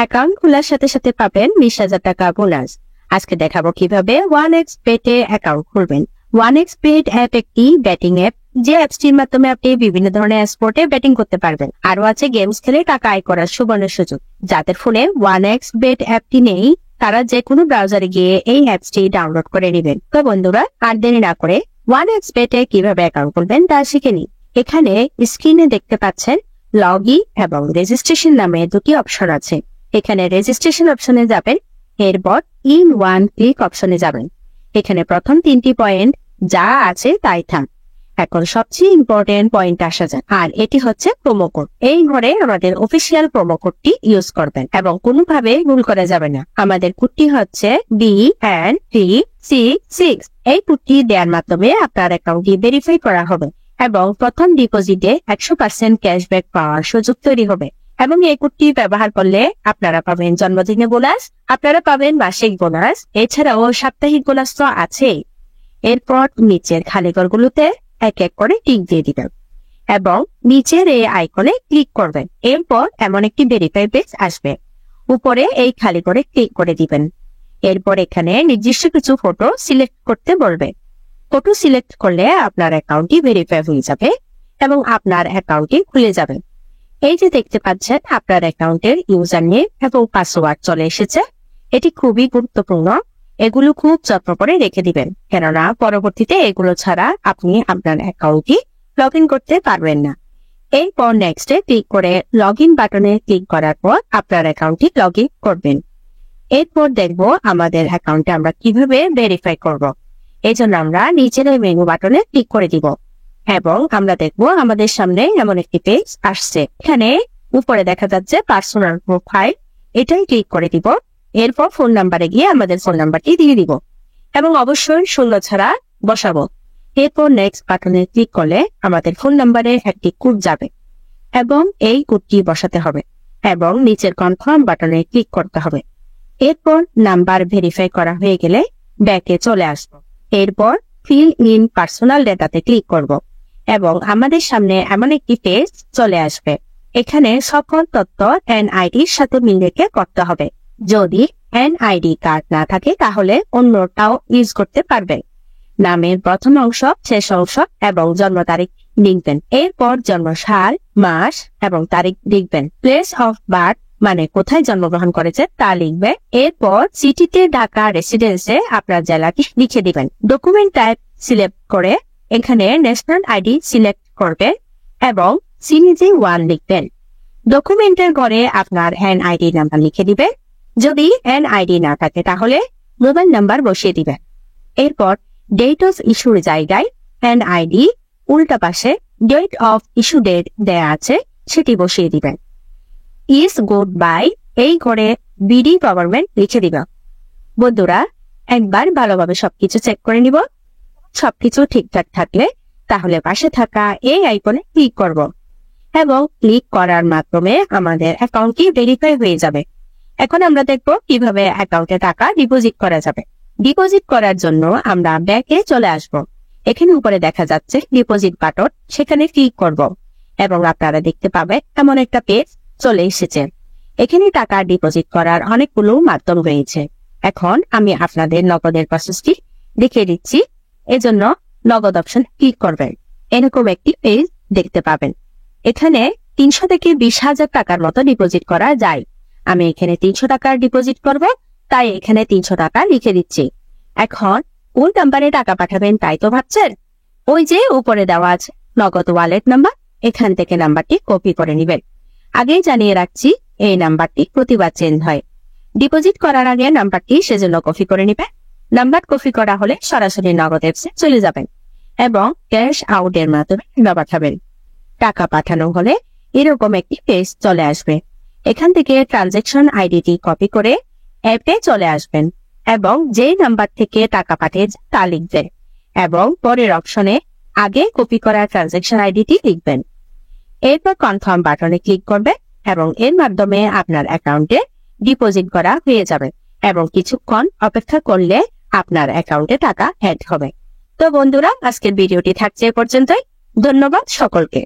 Account খোলার সাথে সাথে পাবেন 20,000 টাকা বোনাস। আজকে দেখাবো কিভাবে 1xBet এ অ্যাকাউন্ট খুলবেন। 1xBet অ্যাপ একটি ব্যাটিং অ্যাপ, যে অ্যাপসটির মাধ্যমে আপনি বিভিন্ন ধরনের স্পোর্টে ব্যাটিং করতে পারবেন। আরো আছে গেমস খেলে টাকা আয় করার সুবর্ণ সুযোগ। যাদের ফোনে 1xBet অ্যাপটি নেই তারা যে কোনো ব্রাউজারে গিয়ে এই অ্যাপসটি ডাউনলোড করে নেবেন। তো বন্ধুরা, আর দেরি না করে 1xBet এ কিভাবে অ্যাকাউন্ট খুলবেন তা শিখে নিন। এখানে স্ক্রিনে দেখতে পাচ্ছেন লগ ইন এবং রেজিস্ট্রেশন নামে দুটি অপশন আছে। এখানে রেজিস্ট্রেশন অপশনে যাবেন, এরপর ইন ওয়ান ক্লিক অপশনে যাবেন। এখানে প্রথম 3টি পয়েন্ট যা আছে তাই থাক। এখন সবচেয়ে ইম্পর্টেন্ট পয়েন্ট আসা যায়, আর এটি হচ্ছে প্রোমো কোড। এই ঘরে আমাদের অফিসিয়াল প্রোমো কোডটি ইউজ করবেন এবং কোনোভাবে ভুল করা যাবে না। আমাদের কোডটি হচ্ছে BN366। এই কোডটি দেওয়ার মাধ্যমে আপনার অ্যাকাউন্টটি ভেরিফাই করা হবে এবং প্রথম ডিপোজিটে 100% ক্যাশব্যাক পাওয়ার সুযোগ তৈরি হবে। এবং এই কোডটি ব্যবহার করলে আপনারা পাবেন জন্মদিনে বোনাস, আপনারা পাবেন মাসিক বোনাস, এছাড়াও সাপ্তাহিক বোনাস তো আছেই। এরপর নিচের খালি ঘরগুলোতে এক এক করে টিক দিয়ে দিবেন এবং নিচের এই আইকনে ক্লিক করবেন। এরপর এমন একটি ভেরিফাই পেজ আসবে, উপরে এই খালি করে ক্লিক করে দিবেন। এরপর এখানে নির্দিষ্ট কিছু ফটো সিলেক্ট করতে বলবে। ফটো সিলেক্ট করলে আপনার অ্যাকাউন্টটি ভেরিফাই হয়ে যাবে এবং আপনার অ্যাকাউন্টটি খুলে যাবে। এই যে দেখতে পাচ্ছেন আপনার অ্যাকাউন্টের ইউজার নেম এবং পাসওয়ার্ড চলে এসেছে। এটি খুবই গুরুত্বপূর্ণ, এগুলো খুব যত্ন করে রেখে দিবেন, কেননা পরবর্তীতে এগুলো ছাড়া আপনি আপনার অ্যাকাউন্টটি লগ ইন করতে পারবেন না। এরপর নেক্সটে ক্লিক করে লগ ইন বাটনে ক্লিক করার পর আপনার অ্যাকাউন্টটি লগ ইন করবেন। এরপর দেখব আমাদের অ্যাকাউন্টে আমরা কিভাবে ভেরিফাই করব। এই জন্য আমরা নিচের মেনু বাটনে ক্লিক করে দিব এবং আমরা দেখব আমাদের সামনে এমন একটি পেজ আসছে। এখানে উপরে দেখা যাচ্ছে পার্সোনাল প্রোফাইল, এটাই ক্লিক করে দিব। এরপর ফোন নাম্বারে গিয়ে আমাদের ফোন নাম্বারটি দিয়ে দিব এবং অবশ্যই শূন্য ছাড়া বসাবো। এরপর নেক্সট বাটনে ক্লিক করলে আমাদের ফোন নাম্বারে একটি কোড যাবে এবং এই কোডটি বসাতে হবে এবং নিচের কনফার্ম বাটনে ক্লিক করতে হবে। এরপর নাম্বার ভেরিফাই করা হয়ে গেলে ব্যাকে চলে আসবো। এরপর ফিল ইন পার্সোনাল ডেটাতে ক্লিক করব এবং আমাদের সামনে এমন একটি পেজ চলে আসবে। এখানে সকল তথ্য এনআইডির সাথে মিল রেখে করতে হবে। যদি এনআইডি কার্ড না থাকে তাহলে অন্যটাও ইউজ করতে পারবেন। নামের প্রথম অংশ, শেষ অংশ এবং জন্ম তারিখ লিখবেন। এরপর জন্ম সাল, মাস এবং তারিখ লিখবেন। প্লেস অফ বার্থ মানে কোথায় জন্মগ্রহণ করেছে তা লিখবে। এরপর সিটিতে ঢাকা রেসিডেন্সে আপনার জেলাটি লিখে দিবেন। ডকুমেন্ট টাইপ সিলেক্ট করে এখানে ন্যাশনাল আইডি সিলেক্ট করবে এবং সিরিজে 1 লিখবেন। ডকুমেন্টের ঘরে আপনার এনআইডি নাম্বার লিখে দিবে। যদি এনআইডি না থাকে তাহলে মোবাইল নাম্বার বসিয়ে দিবেন। এরপর ডেট অফ ইস্যুর জায়গায় এনআইডি উল্টা পাশে ডেট অফ ইস্যু ডেট দেয়া আছে সেটি বসিয়ে দিবেন। ইজ গুড বাই এই ঘরে বিডি গভর্নমেন্ট লিখে দিবেন। বন্ধুরা, একবার ভালোভাবে সবকিছু চেক করে নিব। সবকিছু ঠিকঠাক থাকলে তাহলে পাশে থাকা এই আইকনে ক্লিক করব এবং ক্লিক করার মাধ্যমে আমাদের অ্যাকাউন্টটি ভেরিফাই হয়ে যাবে। এখন আমরা দেখব কিভাবে অ্যাকাউন্টে টাকা ডিপোজিট করা যাবে। ডিপোজিট করার জন্য আমরা ব্যাকে চলে আসব। এখানে উপরে দেখা যাচ্ছে ডিপোজিট বাটন, সেখানে ক্লিক করব এবং আপনারা দেখতে পাবেন এমন একটা পেজ চলে এসেছে। এখানে টাকা ডিপোজিট করার অনেকগুলো মাধ্যম রয়েছে। এখন আমি আপনাদের নগদের প্রসেসটি দেখিয়ে দিচ্ছি। এজন্য নগদ অপশন ক্লিক করবেন। এরকম একটি পেজ দেখতে পাবেন। এখানে 300 থেকে 20,000 টাকার মতো ডিপোজিট করা যায়। আমি এখানে 300 টাকার ডিপোজিট করব, তাই এখানে 300 টাকা লিখে দিচ্ছি। এখন কোন নাম্বারে টাকা পাঠাবেন তাই তো ভাবছেন? ওই যে উপরে দেওয়া আছে নগদ ওয়ালেট নাম্বার, এখান থেকে নাম্বারটি কপি করে নেবেন। আগেই জানিয়ে রাখছি এই নাম্বারটি প্রতিবার চেঞ্জ হয়। ডিপোজিট করার আগে নাম্বারটি সেজন্য কপি করে নেবেন। নাম্বার কপি করা হলে সরাসরি নগদ অ্যাপসে চলে যাবেন এবং ক্যাশ আউটের মাধ্যমে টাকা পাঠাবেন। টাকা পাঠানো হলে এরকম একটি পেজ চলে আসবে। এখান থেকে ট্রানজেকশন আইডিটি কপি করে অ্যাপে চলে আসবেন এবং যে নাম্বার থেকে টাকা পাঠিয়েছে তা লিখবেন এবং পরের অপশনে আগে কপি করা ট্রানজেকশন আইডিটি লিখবেন। এরপর কনফার্ম বাটনে ক্লিক করবেন এবং এর মাধ্যমে আপনার অ্যাকাউন্টে ডিপোজিট করা হয়ে যাবে এবং কিছুক্ষণ অপেক্ষা করলে আপনার অ্যাকাউন্টে টাকা অ্যাড হবে। তো বন্ধুরা, আজকের ভিডিওটি থাকছে এ পর্যন্তই। ধন্যবাদ সকলকে।